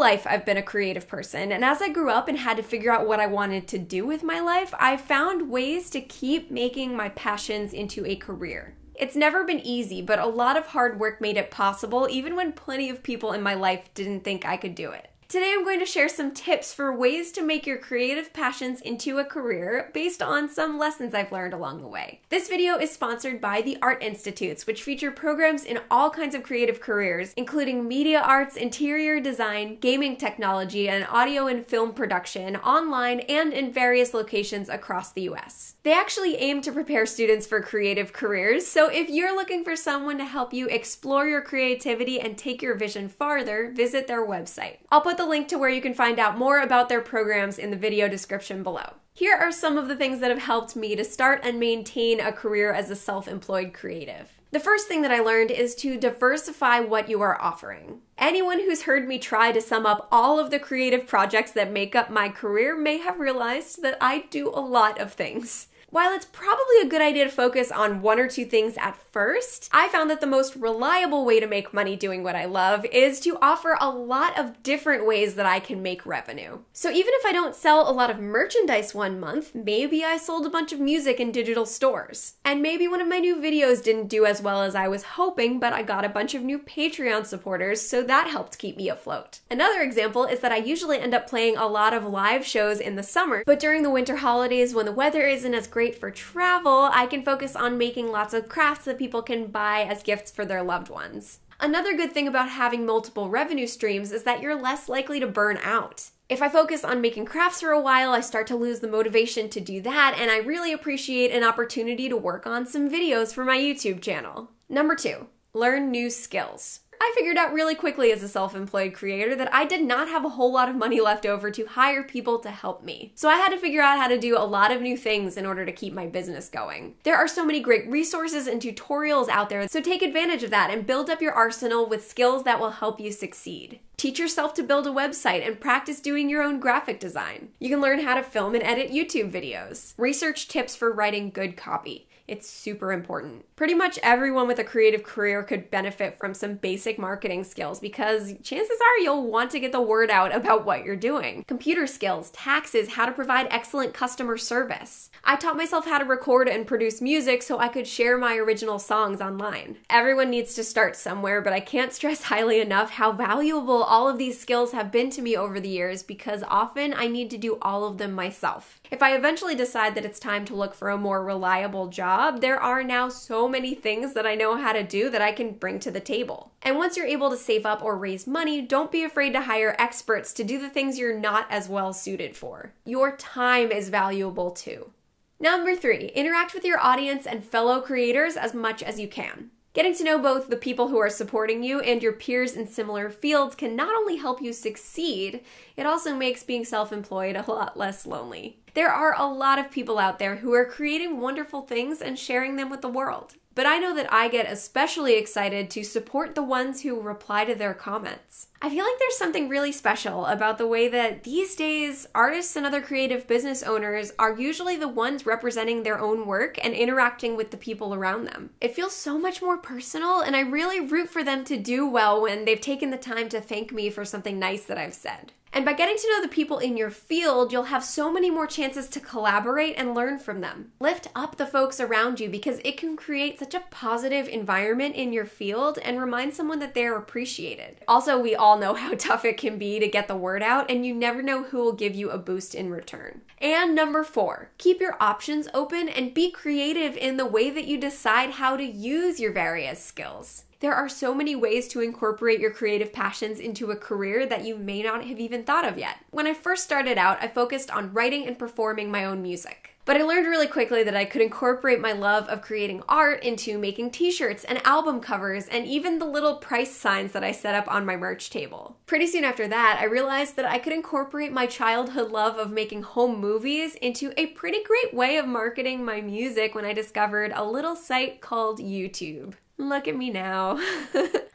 life I've been a creative person, and as I grew up and had to figure out what I wanted to do with my life, I found ways to keep making my passions into a career. It's never been easy, but a lot of hard work made it possible, even when plenty of people in my life didn't think I could do it. Today I'm going to share some tips for ways to make your creative passions into a career based on some lessons I've learned along the way. This video is sponsored by the Art Institutes, which feature programs in all kinds of creative careers, including media arts, interior design, gaming technology, and audio and film production, online and in various locations across the US. They actually aim to prepare students for creative careers, so if you're looking for someone to help you explore your creativity and take your vision farther, visit their website. I'll put the link to where you can find out more about their programs in the video description below. Here are some of the things that have helped me to start and maintain a career as a self-employed creative. The first thing that I learned is to diversify what you are offering. Anyone who's heard me try to sum up all of the creative projects that make up my career may have realized that I do a lot of things. While it's probably a good idea to focus on one or two things at first, I found that the most reliable way to make money doing what I love is to offer a lot of different ways that I can make revenue. So even if I don't sell a lot of merchandise one month, maybe I sold a bunch of music in digital stores. And maybe one of my new videos didn't do as well as I was hoping, but I got a bunch of new Patreon supporters, so that helped keep me afloat. Another example is that I usually end up playing a lot of live shows in the summer, but during the winter holidays when the weather isn't as great for travel, I can focus on making lots of crafts that people can buy as gifts for their loved ones. Another good thing about having multiple revenue streams is that you're less likely to burn out. If I focus on making crafts for a while, I start to lose the motivation to do that, and I really appreciate an opportunity to work on some videos for my YouTube channel. Number 2, learn new skills. I figured out really quickly as a self-employed creator that I did not have a whole lot of money left over to hire people to help me. So I had to figure out how to do a lot of new things in order to keep my business going. There are so many great resources and tutorials out there, so take advantage of that and build up your arsenal with skills that will help you succeed. Teach yourself to build a website and practice doing your own graphic design. You can learn how to film and edit YouTube videos. Research tips for writing good copy. It's super important. Pretty much everyone with a creative career could benefit from some basic marketing skills because chances are you'll want to get the word out about what you're doing. Computer skills, taxes, how to provide excellent customer service. I taught myself how to record and produce music so I could share my original songs online. Everyone needs to start somewhere, but I can't stress highly enough how valuable all of these skills have been to me over the years because often I need to do all of them myself. If I eventually decide that it's time to look for a more reliable job, there are now so many things that I know how to do that I can bring to the table. And once you're able to save up or raise money, don't be afraid to hire experts to do the things you're not as well suited for. Your time is valuable too. Number 3, interact with your audience and fellow creators as much as you can. Getting to know both the people who are supporting you and your peers in similar fields can not only help you succeed, it also makes being self-employed a lot less lonely. There are a lot of people out there who are creating wonderful things and sharing them with the world. But I know that I get especially excited to support the ones who reply to their comments. I feel like there's something really special about the way that these days artists and other creative business owners are usually the ones representing their own work and interacting with the people around them. It feels so much more personal, and I really root for them to do well when they've taken the time to thank me for something nice that I've said. And by getting to know the people in your field, you'll have so many more chances to collaborate and learn from them. Lift up the folks around you because it can create such a positive environment in your field and remind someone that they're appreciated. Also, we all know how tough it can be to get the word out, and you never know who will give you a boost in return. And number 4, keep your options open and be creative in the way that you decide how to use your various skills. There are so many ways to incorporate your creative passions into a career that you may not have even thought of yet. When I first started out, I focused on writing and performing my own music. But I learned really quickly that I could incorporate my love of creating art into making t-shirts and album covers and even the little price signs that I set up on my merch table. Pretty soon after that, I realized that I could incorporate my childhood love of making home movies into a pretty great way of marketing my music when I discovered a little site called YouTube. Look at me now.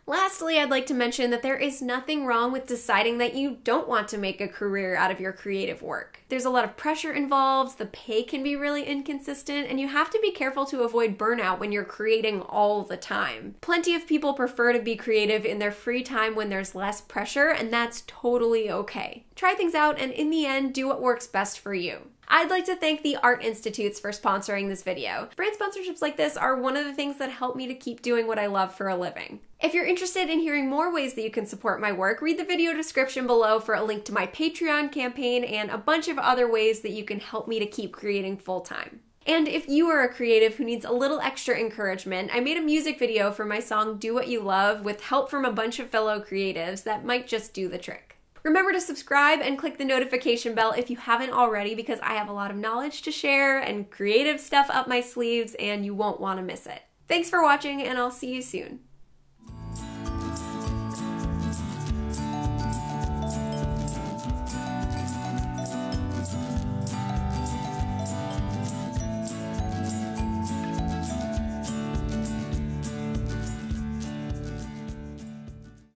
Lastly, I'd like to mention that there is nothing wrong with deciding that you don't want to make a career out of your creative work. There's a lot of pressure involved, the pay can be really inconsistent, and you have to be careful to avoid burnout when you're creating all the time. Plenty of people prefer to be creative in their free time when there's less pressure, and that's totally okay. Try things out, and in the end, do what works best for you. I'd like to thank the Art Institutes for sponsoring this video. Brand sponsorships like this are one of the things that help me to keep doing what I love for a living. If you're interested in hearing more ways that you can support my work, read the video description below for a link to my Patreon campaign and a bunch of other ways that you can help me to keep creating full-time. And if you are a creative who needs a little extra encouragement, I made a music video for my song Do What You Love with help from a bunch of fellow creatives that might just do the trick. Remember to subscribe and click the notification bell if you haven't already, because I have a lot of knowledge to share and creative stuff up my sleeves and you won't want to miss it. Thanks for watching, and I'll see you soon.